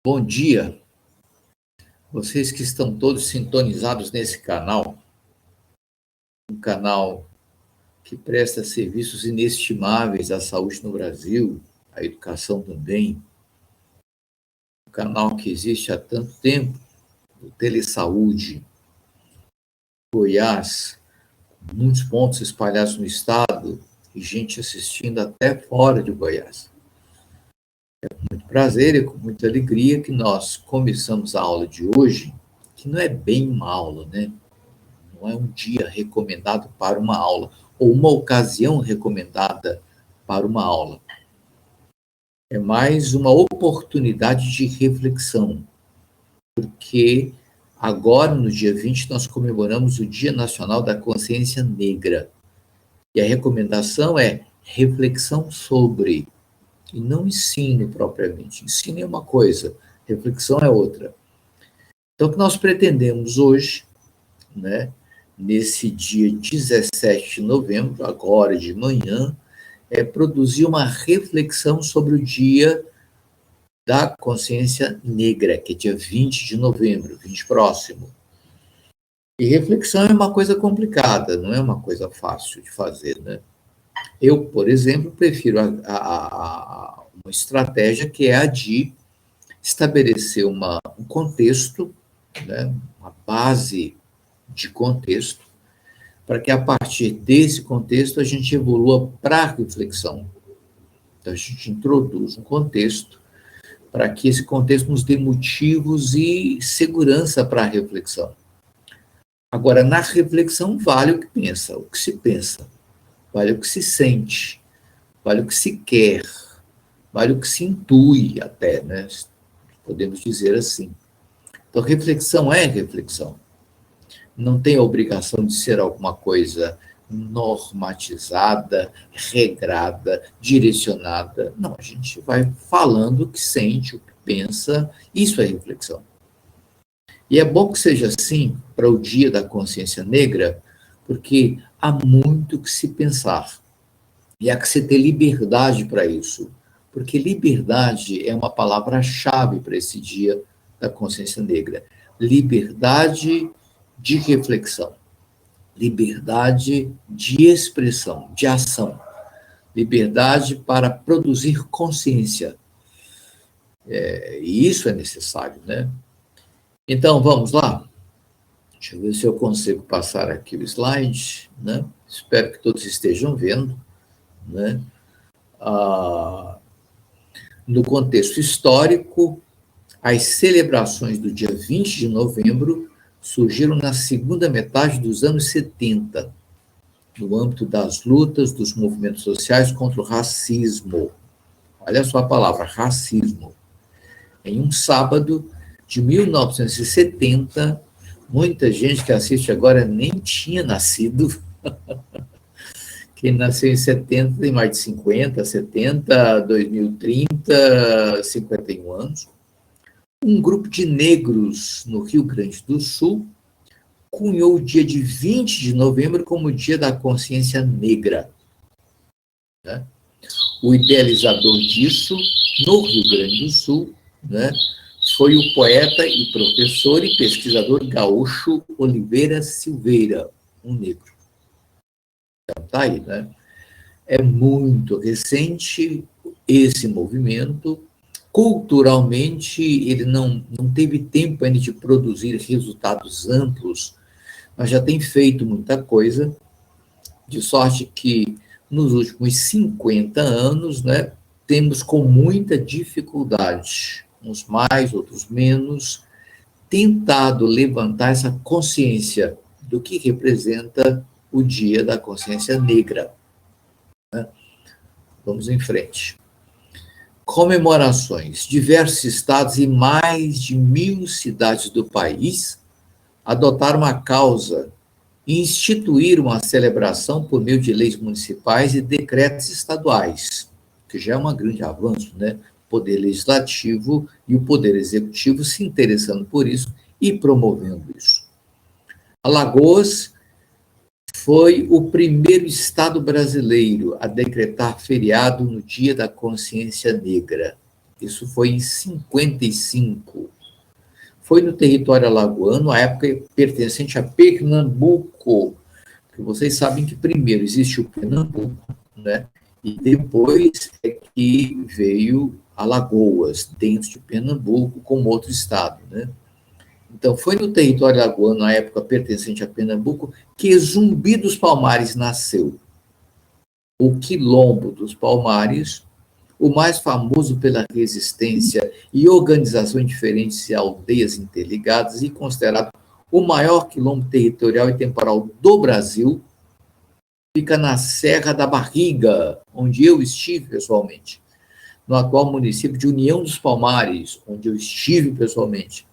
Bom dia, vocês que estão todos sintonizados nesse canal, um canal que presta serviços inestimáveis à saúde no Brasil, à educação também, um canal que existe há tanto tempo, o Telesaúde, Goiás, muitos pontos espalhados no estado e gente assistindo até fora de Goiás. É com muito prazer e com muita alegria que nós começamos a aula de hoje, que não é bem uma aula, né? Não é um dia recomendado para uma aula, ou uma ocasião recomendada para uma aula. É mais uma oportunidade de reflexão, porque agora, no dia 20, nós comemoramos o Dia Nacional da Consciência Negra. E a recomendação é reflexão sobre, e não ensino propriamente. Ensino é uma coisa, reflexão é outra. Então, o que nós pretendemos hoje, né, nesse dia 17 de novembro, agora de manhã, é produzir uma reflexão sobre o Dia da Consciência Negra, que é dia 20 de novembro, 20 próximo. E reflexão é uma coisa complicada, não é uma coisa fácil de fazer, né? Eu, por exemplo, prefiro uma estratégia que é a de estabelecer um contexto, né, uma base de contexto, para que a partir desse contexto a gente evolua para a reflexão. Então a gente introduz um contexto para que esse contexto nos dê motivos e segurança para a reflexão. Agora, na reflexão vale o que pensa, o que se pensa, vale o que se sente, vale o que se quer, vale o que se intui até, né? Podemos dizer assim. Então, reflexão é reflexão. Não tem a obrigação de ser alguma coisa normatizada, regrada, direcionada. Não, a gente vai falando o que sente, o que pensa, isso é reflexão. E é bom que seja assim para o Dia da Consciência Negra, porque há muito que se pensar. E há que se ter liberdade para isso, porque liberdade é uma palavra-chave para esse Dia da Consciência Negra. Liberdade de reflexão, liberdade de expressão, de ação, liberdade para produzir consciência. E isso é necessário, né? Então, vamos lá? Deixa eu ver se eu consigo passar aqui o slide, né? Espero que todos estejam vendo, né? No contexto histórico, as celebrações do dia 20 de novembro surgiram na segunda metade dos anos 70, no âmbito das lutas dos movimentos sociais contra o racismo. Olha só a palavra, racismo. Em um sábado de 1970, muita gente que assiste agora nem tinha nascido. Quem nasceu em 70 tem mais de 50, 70, 2030, 51 anos. Um grupo de negros no Rio Grande do Sul cunhou o dia de 20 de novembro como Dia da Consciência Negra. Né? O idealizador disso, no Rio Grande do Sul, né, foi o poeta e professor e pesquisador gaúcho Oliveira Silveira, um negro. Então, tá aí, né? É muito recente esse movimento. Culturalmente, ele não teve tempo ainda de produzir resultados amplos, mas já tem feito muita coisa, de sorte que nos últimos 50 anos, né, temos com muita dificuldade, uns mais, outros menos, tentado levantar essa consciência do que representa o Dia da Consciência Negra. Né? Vamos em frente. Comemorações. Diversos estados e mais de 1.000 cidades do país adotaram a causa e instituíram a celebração por meio de leis municipais e decretos estaduais, que já é um grande avanço, né? O Poder Legislativo e o Poder Executivo se interessando por isso e promovendo isso. Alagoas foi o primeiro estado brasileiro a decretar feriado no Dia da Consciência Negra. Isso foi em 55. Foi no território alagoano, à época pertencente a Pernambuco, que vocês sabem que primeiro existe o Pernambuco, né? E depois é que veio Alagoas, dentro de Pernambuco, como outro estado, né? Então, foi no território alagoano, na época pertencente a Pernambuco, que Zumbi dos Palmares nasceu. O Quilombo dos Palmares, o mais famoso pela resistência e organização em diferentes aldeias interligadas e considerado o maior quilombo territorial e temporal do Brasil, fica na Serra da Barriga, onde eu estive pessoalmente, no atual município de União dos Palmares, onde eu estive pessoalmente.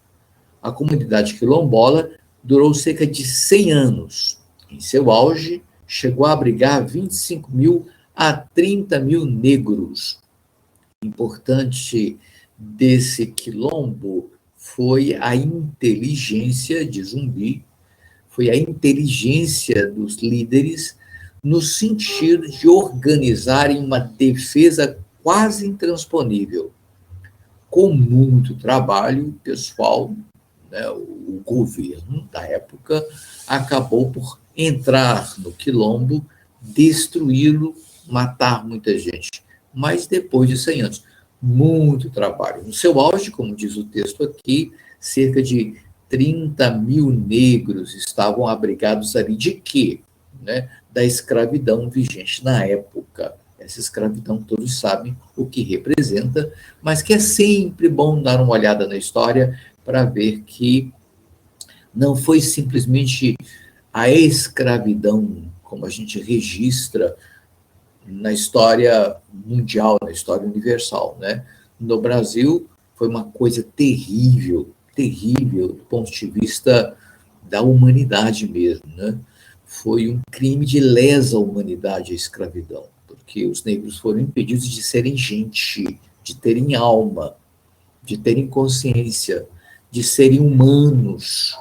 A comunidade quilombola durou cerca de 100 anos. Em seu auge, chegou a abrigar 25.000 a 30.000 negros. Importante desse quilombo foi a inteligência de Zumbi, foi a inteligência dos líderes no sentido de organizarem uma defesa quase intransponível. Com muito trabalho pessoal, né, o governo da época acabou por entrar no quilombo, destruí-lo, matar muita gente. Mas depois de 100 anos, muito trabalho. No seu auge, como diz o texto aqui, cerca de 30.000 negros estavam abrigados ali de quê? Né? Da escravidão vigente na época. Essa escravidão todos sabem o que representa, mas que é sempre bom dar uma olhada na história para ver que não foi simplesmente a escravidão, como a gente registra na história mundial, na história universal, né? No Brasil, foi uma coisa terrível, terrível, do ponto de vista da humanidade mesmo, né? Foi um crime de lesa humanidade a escravidão, porque os negros foram impedidos de serem gente, de terem alma, de terem consciência, de serem humanos.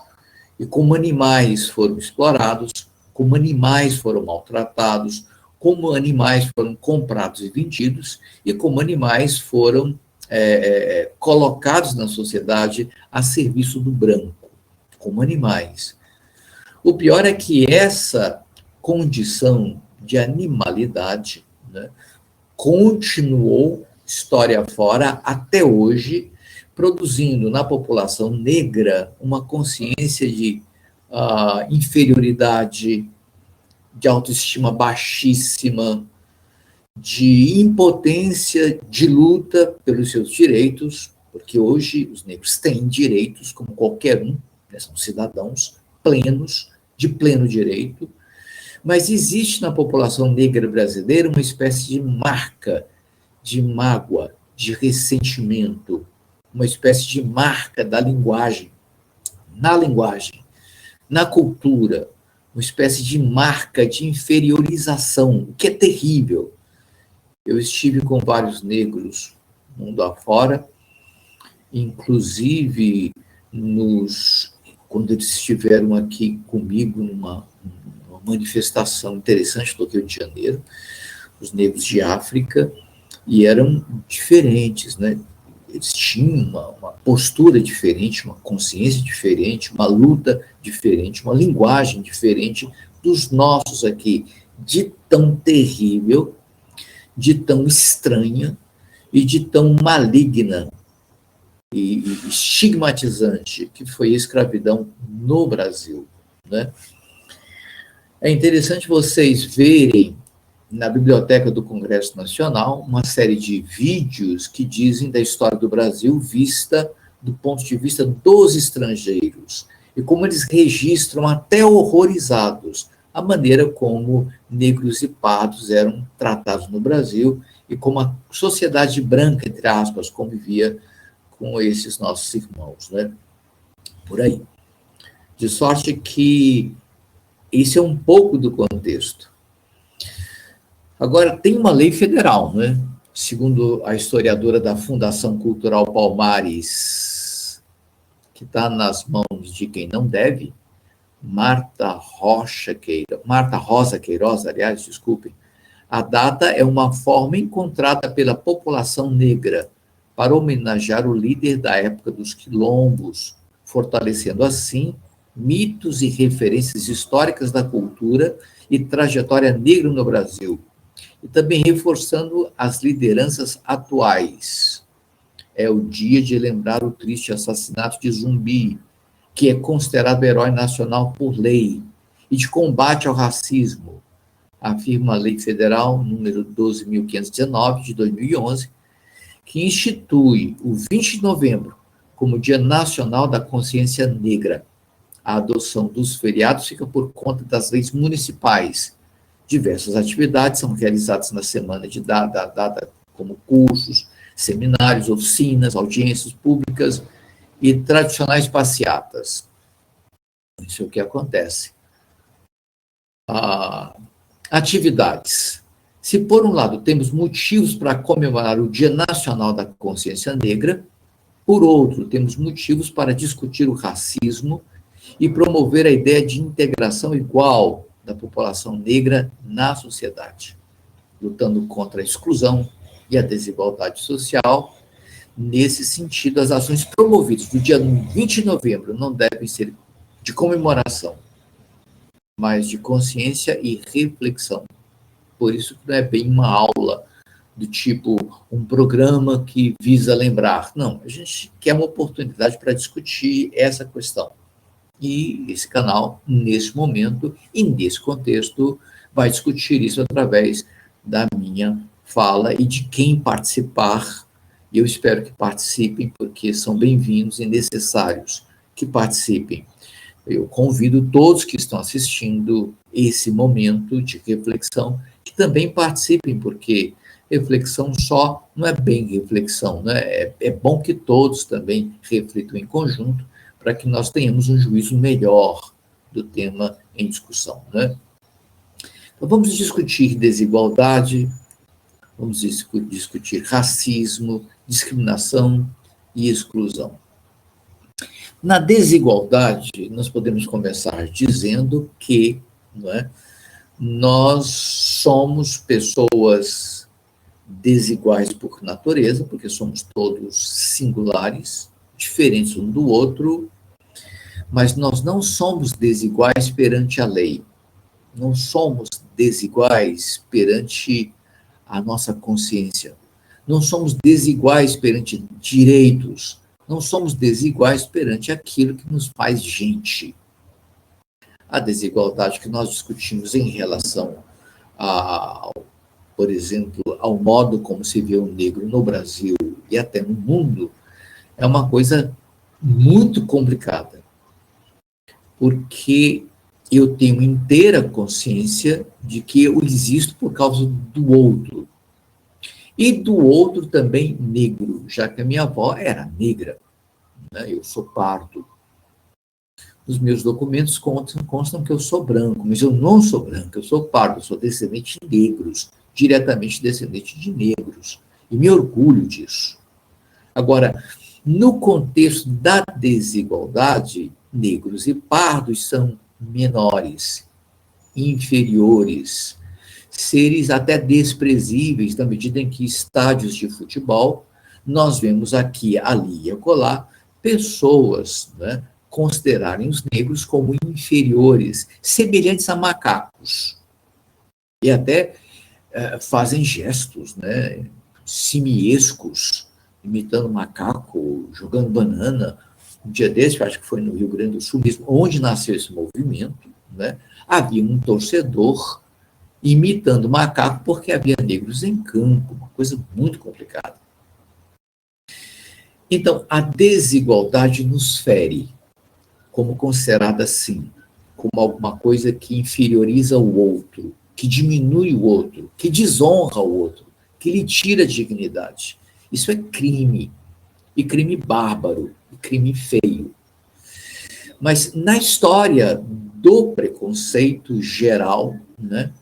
E como animais foram explorados, como animais foram maltratados, como animais foram comprados e vendidos, e como animais foram colocados na sociedade a serviço do branco, como animais. O pior é que essa condição de animalidade, né, continuou história fora até hoje, produzindo na população negra uma consciência de inferioridade, de autoestima baixíssima, de impotência de luta pelos seus direitos, porque hoje os negros têm direitos como qualquer um, né, são cidadãos plenos, de pleno direito, mas existe na população negra brasileira uma espécie de marca, de mágoa, de ressentimento, uma espécie de marca da linguagem, na cultura, uma espécie de marca de inferiorização, o que é terrível. Eu estive com vários negros mundo afora, inclusive quando eles estiveram aqui comigo numa manifestação interessante do Rio de Janeiro, os negros de África, e eram diferentes, né? Eles tinham uma postura diferente, uma consciência diferente, uma luta diferente, uma linguagem diferente dos nossos aqui, de tão terrível, de tão estranha e de tão maligna e estigmatizante que foi a escravidão no Brasil, né? É interessante vocês verem na Biblioteca do Congresso Nacional uma série de vídeos que dizem da história do Brasil vista do ponto de vista dos estrangeiros e como eles registram até horrorizados a maneira como negros e pardos eram tratados no Brasil e como a sociedade branca, entre aspas, convivia com esses nossos irmãos, né? Por aí. De sorte que esse é um pouco do contexto. Agora, tem uma lei federal, né? Segundo a historiadora da Fundação Cultural Palmares, que está nas mãos de quem não deve, Marta Rosa Queiroz, aliás, desculpem, a data é uma forma encontrada pela população negra para homenagear o líder da época dos quilombos, fortalecendo assim mitos e referências históricas da cultura e trajetória negra no Brasil, e também reforçando as lideranças atuais. É o dia de lembrar o triste assassinato de Zumbi, que é considerado herói nacional por lei, e de combate ao racismo, afirma a Lei Federal número 12.519, de 2011, que institui o 20 de novembro como Dia Nacional da Consciência Negra. A adoção dos feriados fica por conta das leis municipais. Diversas atividades são realizadas na semana de data, como cursos, seminários, oficinas, audiências públicas e tradicionais passeatas. Isso é o que acontece. Atividades. Se, por um lado, temos motivos para comemorar o Dia Nacional da Consciência Negra, por outro, temos motivos para discutir o racismo e promover a ideia de integração igual da população negra na sociedade, lutando contra a exclusão e a desigualdade social. Nesse sentido, as ações promovidas no dia 20 de novembro não devem ser de comemoração, mas de consciência e reflexão. Por isso que não é bem uma aula do tipo um programa que visa lembrar. Não, a gente quer uma oportunidade para discutir essa questão. E esse canal, nesse momento e nesse contexto, vai discutir isso através da minha fala e de quem participar. Eu espero que participem, porque são bem-vindos e necessários que participem. Eu convido todos que estão assistindo esse momento de reflexão que também participem, porque reflexão só não é bem reflexão, né? É bom que todos também reflitam em conjunto para que nós tenhamos um juízo melhor do tema em discussão, né? Então, vamos discutir desigualdade, vamos discutir racismo, discriminação e exclusão. Na desigualdade, nós podemos começar dizendo que, não é, nós somos pessoas desiguais por natureza, porque somos todos singulares, diferentes um do outro, mas nós não somos desiguais perante a lei, não somos desiguais perante a nossa consciência, não somos desiguais perante direitos, não somos desiguais perante aquilo que nos faz gente. A desigualdade que nós discutimos em relação por exemplo, ao modo como se vê o negro no Brasil e até no mundo, é uma coisa muito complicada, porque eu tenho inteira consciência de que eu existo por causa do outro, e do outro também negro, já que a minha avó era negra, né? Eu sou pardo. Nos meus documentos constam que eu sou branco, mas eu não sou branco, eu sou pardo, eu sou descendente de negros, diretamente descendente de negros, e me orgulho disso. Agora, no contexto da desigualdade, negros e pardos são menores, inferiores, seres até desprezíveis, na medida em que estádios de futebol, nós vemos aqui, ali e acolá, pessoas, né, considerarem os negros como inferiores, semelhantes a macacos. E até fazem gestos, né, simiescos, imitando macaco, jogando banana. Um dia desse, acho que foi no Rio Grande do Sul mesmo, onde nasceu esse movimento, né, havia um torcedor imitando macaco porque havia negros em campo, uma coisa muito complicada. Então, a desigualdade nos fere, como considerada assim, como alguma coisa que inferioriza o outro, que diminui o outro, que desonra o outro, que lhe tira a dignidade. Isso é crime, e crime bárbaro, e crime feio. Mas na história do preconceito geral, né,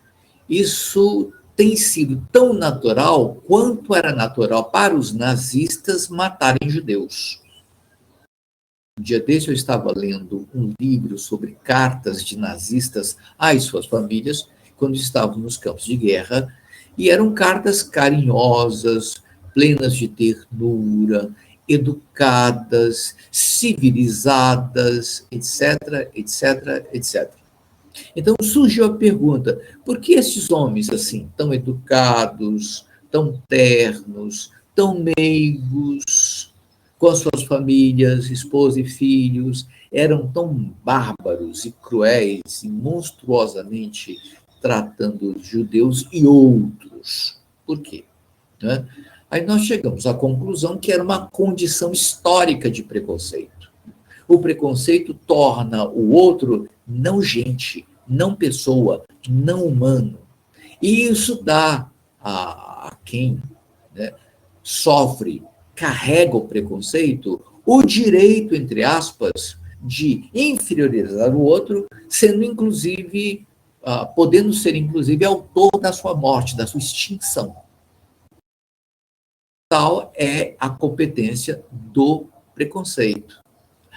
isso tem sido tão natural quanto era natural para os nazistas matarem judeus. Um dia desse eu estava lendo um livro sobre cartas de nazistas às suas famílias, quando estavam nos campos de guerra, e eram cartas carinhosas, plenas de ternura, educadas, civilizadas, etc, etc, etc. Então surgiu a pergunta: por que esses homens assim, tão educados, tão ternos, tão meigos, com as suas famílias, esposa e filhos, eram tão bárbaros e cruéis e monstruosamente tratando os judeus e outros? Por quê? Né? Aí nós chegamos à conclusão que era uma condição histórica de preconceito. O preconceito torna o outro não gente, não pessoa, não humano. E isso dá a quem, né, sofre, carrega o preconceito, o direito, entre aspas, de inferiorizar o outro, sendo inclusive, podendo ser inclusive autor da sua morte, da sua extinção. Tal é a competência do preconceito.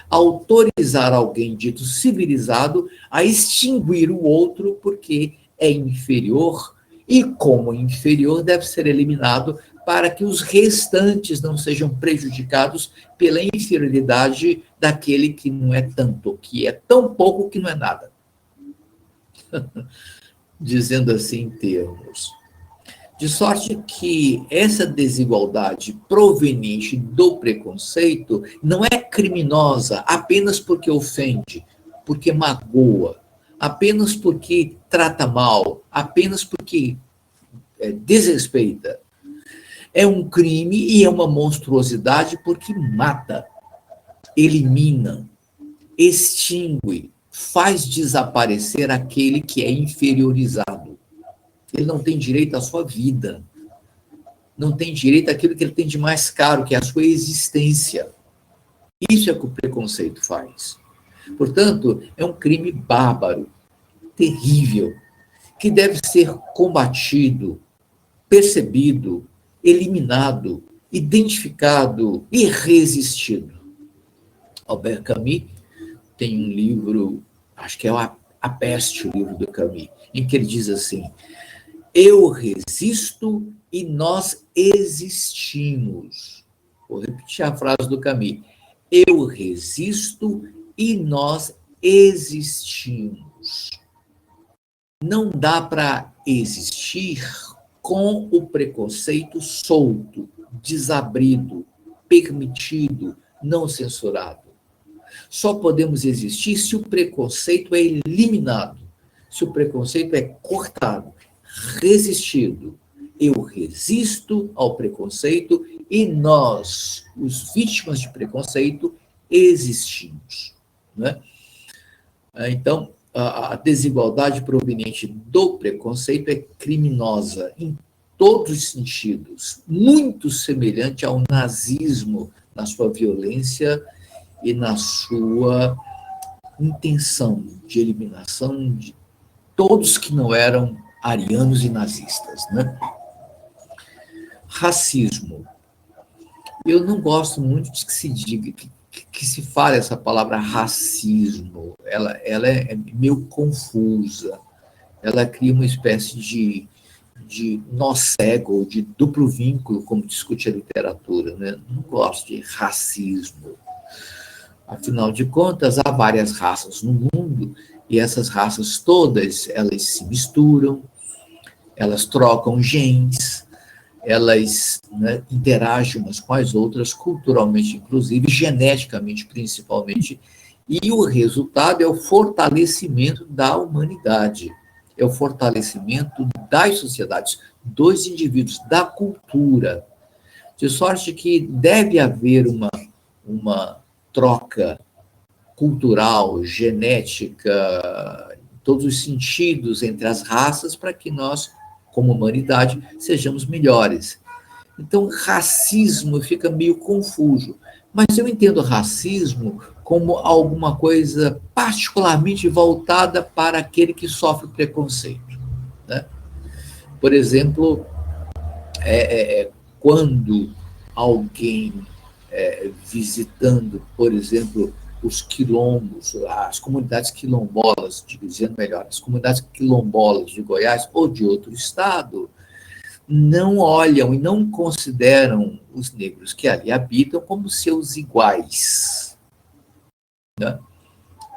Autorizar alguém dito civilizado a extinguir o outro porque é inferior e, como inferior, deve ser eliminado para que os restantes não sejam prejudicados pela inferioridade daquele que não é tanto, que é tão pouco que não é nada. Dizendo assim em termos. De sorte que essa desigualdade proveniente do preconceito não é criminosa apenas porque ofende, porque magoa, apenas porque trata mal, apenas porque desrespeita. É um crime e é uma monstruosidade porque mata, elimina, extingue, faz desaparecer aquele que é inferiorizado. Ele não tem direito à sua vida. Não tem direito àquilo que ele tem de mais caro, que é a sua existência. Isso é o que o preconceito faz. Portanto, é um crime bárbaro, terrível, que deve ser combatido, percebido, eliminado, identificado e resistido. Albert Camus tem um livro, acho que é A Peste, o livro do Camus, em que ele diz assim: eu resisto e nós existimos. Vou repetir a frase do Camus. Eu resisto e nós existimos. Não dá para existir com o preconceito solto, desabrido, permitido, não censurado. Só podemos existir se o preconceito é eliminado, se o preconceito é cortado, resistido. Eu resisto ao preconceito e nós, os vítimas de preconceito, existimos. Né? Então, a desigualdade proveniente do preconceito é criminosa em todos os sentidos, muito semelhante ao nazismo na sua violência e na sua intenção de eliminação de todos que não eram arianos e nazistas. Né? Racismo. Eu não gosto muito de que se diga, que se fale essa palavra racismo. Ela é meio confusa. Ela cria uma espécie de nó cego, de duplo vínculo, como discute a literatura. Né? Não gosto de racismo. Afinal de contas, há várias raças no mundo, e essas raças todas, elas se misturam, elas trocam genes, elas, né, interagem umas com as outras, culturalmente, inclusive, geneticamente, principalmente, e o resultado é o fortalecimento da humanidade, é o fortalecimento das sociedades, dos indivíduos, da cultura, de sorte que deve haver uma troca cultural, genética, em todos os sentidos entre as raças, para que nós, como humanidade, sejamos melhores. Então, racismo fica meio confuso, mas eu entendo racismo como alguma coisa particularmente voltada para aquele que sofre preconceito. Né? Por exemplo, quando alguém visitando, por exemplo, os quilombos, as comunidades quilombolas, dizendo melhor, as comunidades quilombolas de Goiás ou de outro estado, não olham e não consideram os negros que ali habitam como seus iguais, né?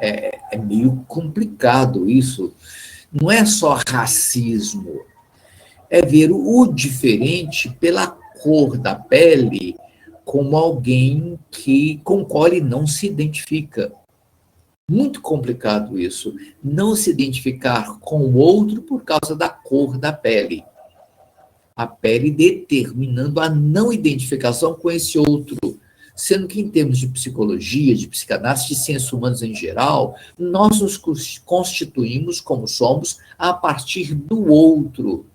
É meio complicado isso. Não é só racismo, é ver o diferente pela cor da pele como alguém com o qual ele não se identifica. Muito complicado isso. Não se identificar com o outro por causa da cor da pele. A pele determinando a não identificação com esse outro. Sendo que, em termos de psicologia, de psicanálise, de ciências humanas em geral, nós nos constituímos como somos a partir do outro.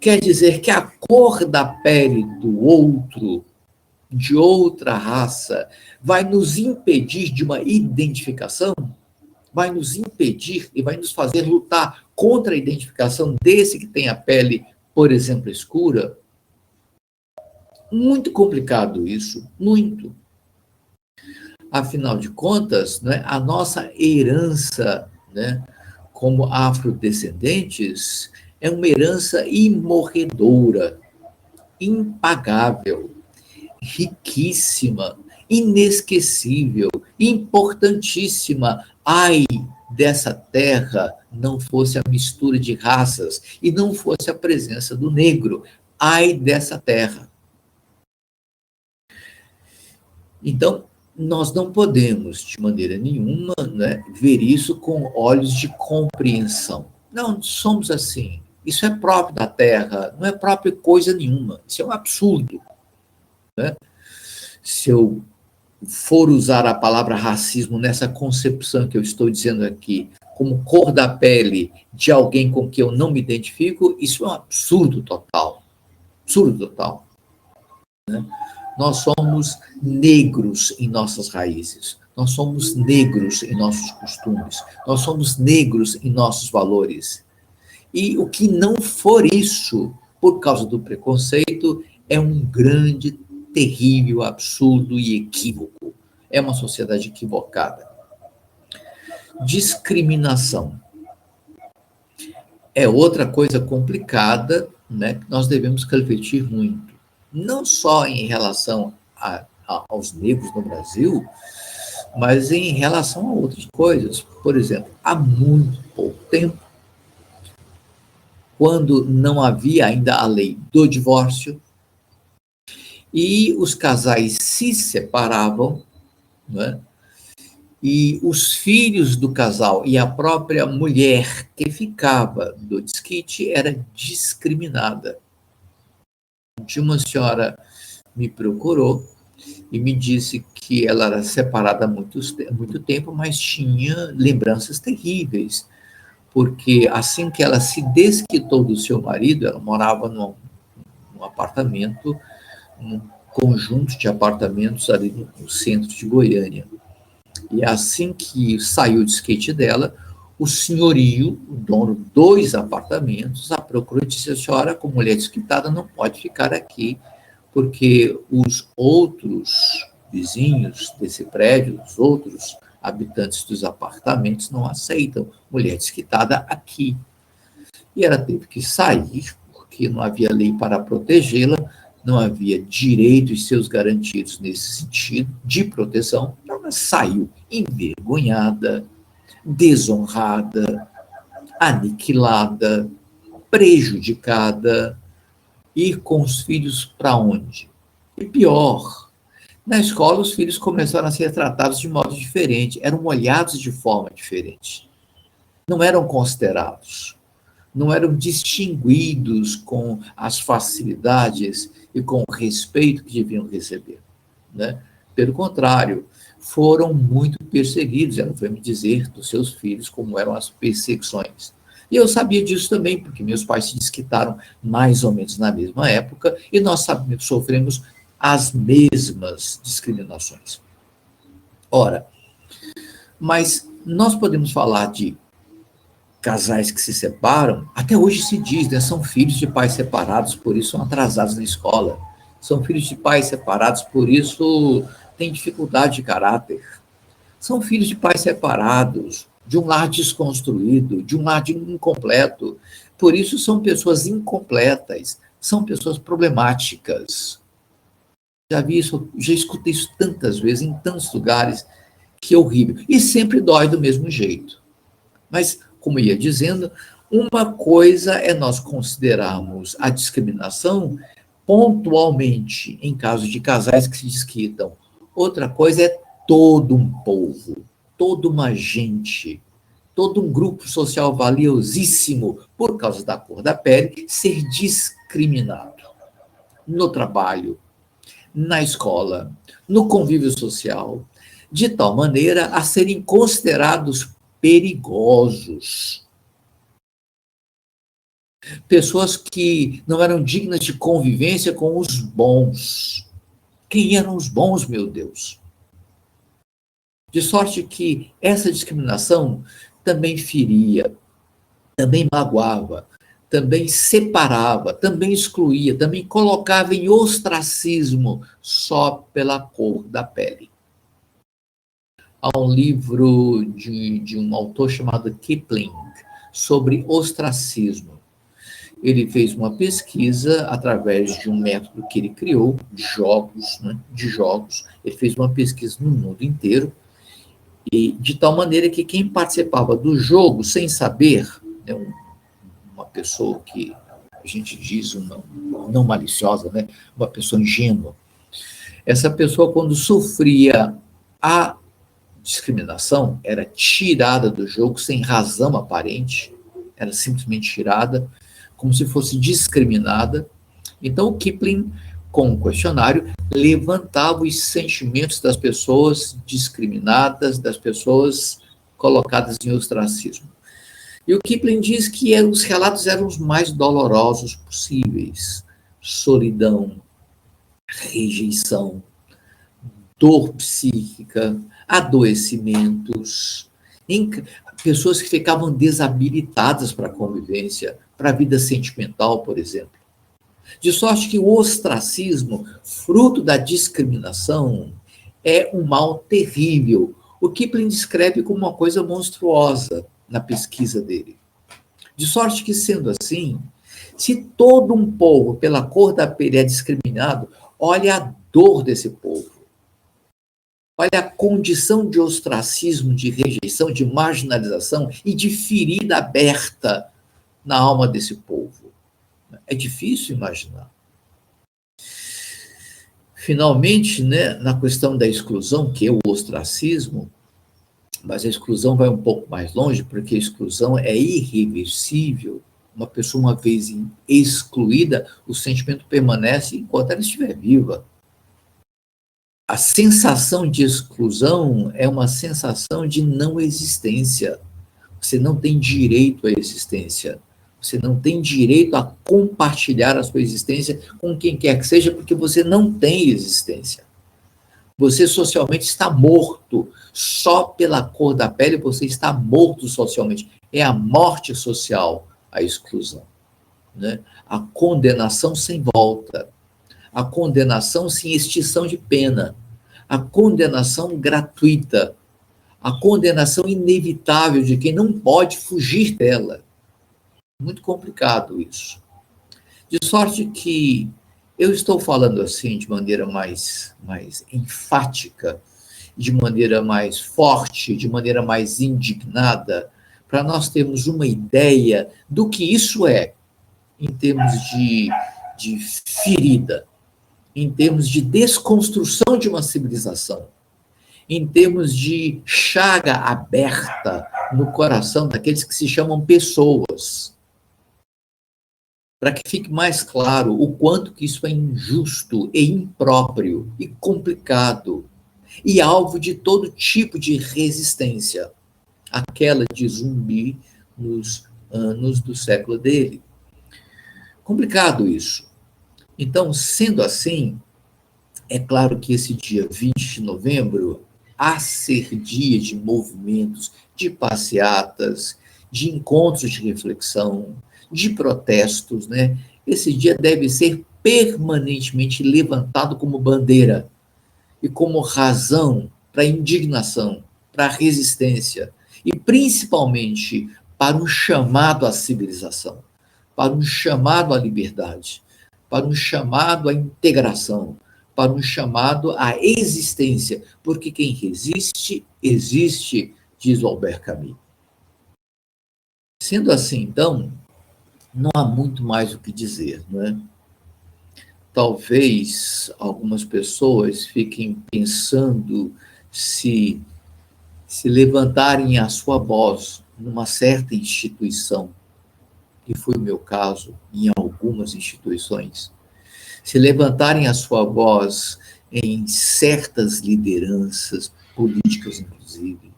Quer dizer que a cor da pele do outro, de outra raça, vai nos impedir de uma identificação? Vai nos impedir e vai nos fazer lutar contra a identificação desse que tem a pele, por exemplo, escura? Muito complicado isso, muito. Afinal de contas, né, a nossa herança, né, como afrodescendentes é uma herança imorredora, impagável, riquíssima, inesquecível, importantíssima. Ai, dessa terra não fosse a mistura de raças e não fosse a presença do negro. Ai dessa terra. Então, nós não podemos, de maneira nenhuma, né, ver isso com olhos de compreensão. Não, somos assim. Isso é próprio da terra, não é próprio coisa nenhuma. Isso é um absurdo, né? Se eu for usar a palavra racismo nessa concepção que eu estou dizendo aqui, como cor da pele de alguém com quem eu não me identifico, isso é um absurdo total. Absurdo total. Né? Nós somos negros em nossas raízes. Nós somos negros em nossos costumes. Nós somos negros em nossos valores. E o que não for isso, por causa do preconceito, é um grande, terrível, absurdo e equívoco. É uma sociedade equivocada. Discriminação é outra coisa complicada, né, que nós devemos refletir muito. Não só em relação aos negros no Brasil, mas em relação a outras coisas. Por exemplo, há muito pouco tempo, quando não havia ainda a lei do divórcio, e os casais se separavam, né? E os filhos do casal e a própria mulher que ficava do desquite era discriminada. Uma senhora me procurou e me disse que ela era separada há muito tempo, mas tinha lembranças terríveis, porque assim que ela se desquitou do seu marido, ela morava num apartamento, num conjunto de apartamentos ali no centro de Goiânia. E assim que saiu o desquite dela, o senhorio, o dono dos apartamentos, a procurou e disse: a senhora, como mulher desquitada, não pode ficar aqui, porque os outros vizinhos desse prédio, os outros habitantes dos apartamentos não aceitam mulher desquitada aqui. E ela teve que sair, porque não havia lei para protegê-la, não havia direitos seus garantidos nesse sentido de proteção. Então ela saiu envergonhada, desonrada, aniquilada, prejudicada. Ir com os filhos para onde? E pior, na escola os filhos começaram a ser tratados de modo diferente, eram olhados de forma diferente, não eram considerados, não eram distinguidos com as facilidades e com o respeito que deviam receber, né? Pelo contrário, foram muito perseguidos. Ela foi me dizer dos seus filhos como eram as perseguições. E eu sabia disso também, porque meus pais se desquitaram mais ou menos na mesma época, e nós sofremos as mesmas discriminações. Ora, mas nós podemos falar de casais que se separam, até hoje se diz, né, são filhos de pais separados, por isso são atrasados na escola. São filhos de pais separados, por isso têm dificuldade de caráter. São filhos de pais separados, de um lar desconstruído, de um lar incompleto. Por isso são pessoas incompletas, são pessoas problemáticas. Já vi isso, já escutei isso tantas vezes, em tantos lugares, que é horrível. E sempre dói do mesmo jeito. Mas, como ia dizendo, uma coisa é nós considerarmos a discriminação pontualmente em caso de casais que se desquitam. Outra coisa é todo um povo, toda uma gente, todo um grupo social valiosíssimo, por causa da cor da pele, ser discriminado no trabalho, na escola, no convívio social, de tal maneira a serem considerados perigosos. Pessoas que não eram dignas de convivência com os bons. Quem eram os bons, meu Deus? De sorte que essa discriminação também feria, também magoava, também separava, também excluía, também colocava em ostracismo só pela cor da pele. Há um livro de um autor chamado Kipling sobre ostracismo. Ele fez uma pesquisa através de um método que ele criou, de jogos, né, de jogos. Ele fez uma pesquisa no mundo inteiro, e de tal maneira que quem participava do jogo sem saber, né, uma pessoa que a gente diz não maliciosa, né, uma pessoa ingênua, essa pessoa, quando sofria a discriminação, era tirada do jogo sem razão aparente, era simplesmente tirada, como se fosse discriminada. Então, o Kipling, com o questionário, levantava os sentimentos das pessoas discriminadas, das pessoas colocadas em ostracismo. E o Kipling diz que os relatos eram os mais dolorosos possíveis: solidão, rejeição, dor psíquica, adoecimentos, pessoas que ficavam desabilitadas para a convivência, para a vida sentimental, por exemplo. De sorte que o ostracismo, fruto da discriminação, é um mal terrível. O Kipling descreve como uma coisa monstruosa na pesquisa dele. De sorte que, sendo assim, se todo um povo, pela cor da pele, é discriminado, olha a dor desse povo. Olha a condição de ostracismo, de rejeição, de marginalização e de ferida aberta na alma desse povo. É difícil imaginar. Finalmente, né, na questão da exclusão, que é o ostracismo, mas a exclusão vai um pouco mais longe, porque a exclusão é irreversível. Uma pessoa, uma vez excluída, o sentimento permanece enquanto ela estiver viva. A sensação de exclusão é uma sensação de não existência. Você não tem direito à existência. Você não tem direito a compartilhar a sua existência com quem quer que seja, porque você não tem existência. Você socialmente está morto. Só pela cor da pele você está morto socialmente. É a morte social, a exclusão, né? A condenação sem volta. A condenação sem extinção de pena, a condenação gratuita, a condenação inevitável de quem não pode fugir dela. Muito complicado isso. De sorte que eu estou falando assim de maneira mais enfática, de maneira mais forte, de maneira mais indignada, para nós termos uma ideia do que isso é, em termos de ferida, em termos de desconstrução de uma civilização, em termos de chaga aberta no coração daqueles que se chamam pessoas, para que fique mais claro o quanto que isso é injusto e impróprio e complicado e alvo de todo tipo de resistência, aquela de Zumbi nos anos do século dele. Complicado isso. Então, sendo assim, é claro que esse dia 20 de novembro, a ser dia de movimentos, de passeatas, de encontros de reflexão, de protestos, né? Esse dia deve ser permanentemente levantado como bandeira e como razão para a indignação, para a resistência e principalmente para um chamado à civilização, para um chamado à liberdade, para um chamado à integração, para um chamado à existência, porque quem resiste, existe, diz o Albert Camus. Sendo assim, então, não há muito mais o que dizer, não é? Talvez algumas pessoas fiquem pensando se levantarem a sua voz numa certa instituição, que foi o meu caso em algumas instituições, se levantarem a sua voz em certas lideranças políticas, inclusive,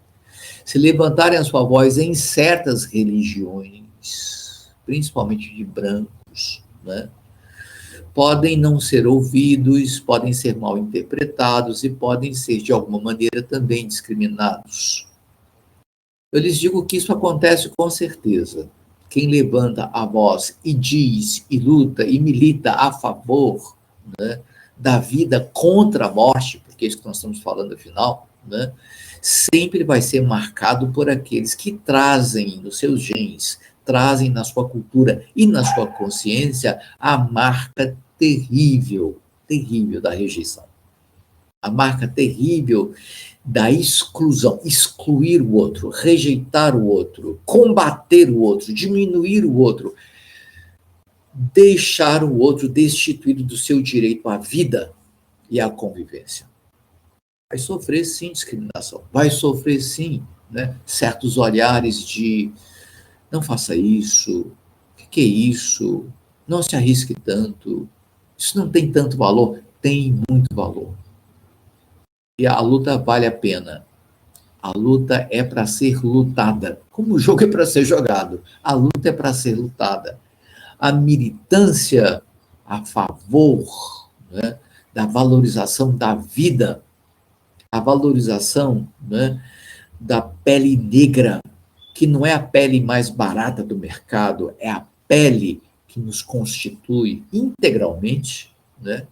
se levantarem a sua voz em certas religiões, principalmente de brancos, né? Podem não ser ouvidos, podem ser mal interpretados e podem ser, de alguma maneira, também discriminados. Eu lhes digo que isso acontece com certeza. Quem levanta a voz e diz, e luta, e milita a favor, né, da vida contra a morte, porque é isso que nós estamos falando afinal, né, sempre vai ser marcado por aqueles que trazem nos seus genes, trazem na sua cultura e na sua consciência a marca terrível, terrível da rejeição. A marca terrível da exclusão, excluir o outro, rejeitar o outro, combater o outro, diminuir o outro, deixar o outro destituído do seu direito à vida e à convivência. Vai sofrer, sim, discriminação. Vai sofrer, sim, né, certos olhares de não faça isso, o que é isso? Não se arrisque tanto. Isso não tem tanto valor? Tem muito valor. E a luta vale a pena. A luta é para ser lutada. Como o jogo é para ser jogado, a luta é para ser lutada. A militância a favor, né, da valorização da vida, a valorização, né, da pele negra, que não é a pele mais barata do mercado, é a pele que nos constitui integralmente, né?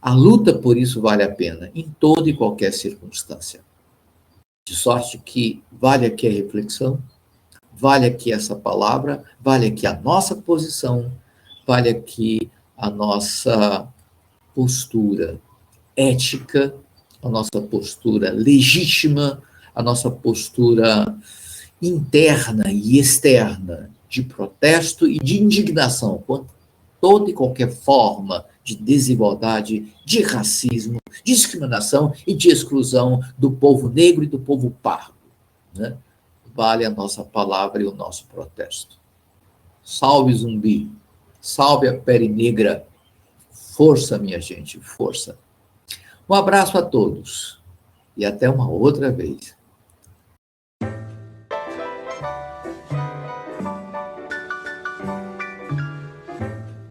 A luta por isso vale a pena, em toda e qualquer circunstância. De sorte que vale aqui a reflexão, vale aqui essa palavra, vale aqui a nossa posição, vale aqui a nossa postura ética, a nossa postura legítima, a nossa postura interna e externa de protesto e de indignação contra toda e qualquer forma de desigualdade, de racismo, de discriminação e de exclusão do povo negro e do povo pardo, né? Vale a nossa palavra e o nosso protesto. Salve Zumbi, salve a pele negra, força, minha gente, força. Um abraço a todos e até uma outra vez.